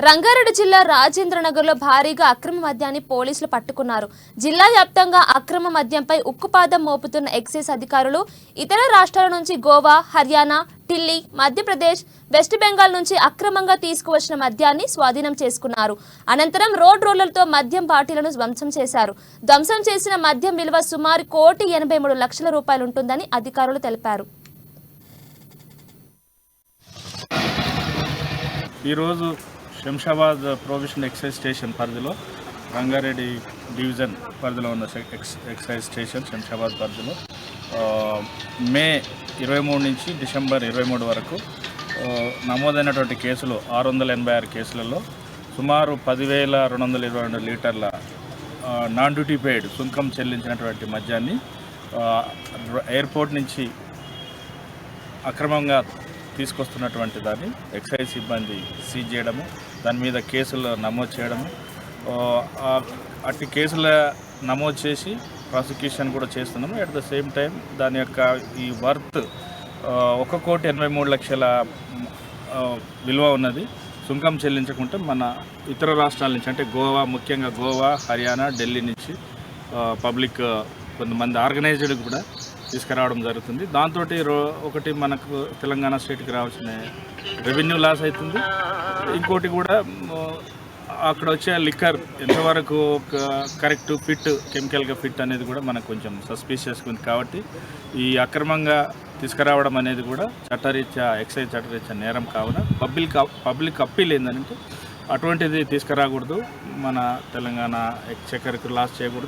రంగారెడ్డి జిల్లా రాజేంద్రనగర్లో భారీగా అక్రమ మద్యాన్ని పోలీసులు పట్టుకున్నారు. జిల్లా వ్యాప్తంగా అక్రమ మద్యంపై ఉక్కుపాదం మోపుతున్న ఎక్సైజ్ అధికారులు ఇతర రాష్ట్రాల నుంచి గోవా, హర్యానా, ఢిల్లీ, మధ్యప్రదేశ్, వెస్ట్ బెంగాల్ నుంచి అక్రమంగా తీసుకువచ్చిన మద్యాన్ని స్వాధీనం చేసుకున్నారు. అనంతరం రోలర్లతో మద్యం బాటిలను ధ్వంసం చేశారు. ధ్వంసం చేసిన మద్యం విలువ సుమారు ₹1.83 ఉంటుందని అధికారులు తెలిపారు. ఈరోజు శంషాబాద్ ప్రొవిషన్ ఎక్సైజ్ స్టేషన్ పరిధిలో రంగారెడ్డి డివిజన్ పరిధిలో ఉన్న ఎక్సైజ్ స్టేషన్ శంషాబాద్ పరిధిలో మే 23 నుంచి డిసెంబర్ 23 వరకు నమోదైనటువంటి కేసులు 686 కేసులలో సుమారు 10,222 లీటర్ల నాన్ డ్యూటీ పెయిడ్ సుంకం చెల్లించినటువంటి మద్యాన్ని ఎయిర్పోర్ట్ నుంచి అక్రమంగా తీసుకొస్తున్నటువంటి దాన్ని ఎక్సైజ్ సిబ్బంది సీజ్ చేయడము, దాని మీద కేసులు నమోదు చేయడము, అట్టి కేసుల నమోదు చేసి ప్రాసిక్యూషన్ కూడా చేస్తున్నాము. అట్ ద సేమ్ టైం దాని యొక్క ఈ వర్త్ 1,83,00,000 విలువ ఉన్నది. సుంకం చెల్లించకుంటే మన ఇతర రాష్ట్రాల నుంచి అంటే గోవా, ముఖ్యంగా గోవా, హర్యానా, ఢిల్లీ నుంచి పబ్లిక్ కొంతమంది ఆర్గనైజ్డ్ కూడా తీసుకురావడం జరుగుతుంది. దాంతో ఒకటి మనకు తెలంగాణ స్టేట్కి రావాల్సిన రెవెన్యూ లాస్ అవుతుంది. ఇంకోటి కూడా అక్కడ వచ్చే లిక్కర్ ఎంతవరకు కరెక్ట్ ఫిట్, కెమికల్గా ఫిట్ అనేది కూడా మనకు కొంచెం సస్పీషియస్గా ఉంది. కాబట్టి ఈ అక్రమంగా తీసుకురావడం అనేది కూడా చట్టరీత్యా ఎక్సైజ్ చట్టరీత్యా నేరం కావున పబ్లిక్ అప్పీల్ ఏంటంటే అటువంటిది తీసుకురాకూడదు. మన తెలంగాణ ఎక్స్చెక్కర్కి లాస్ చేయకూడదు.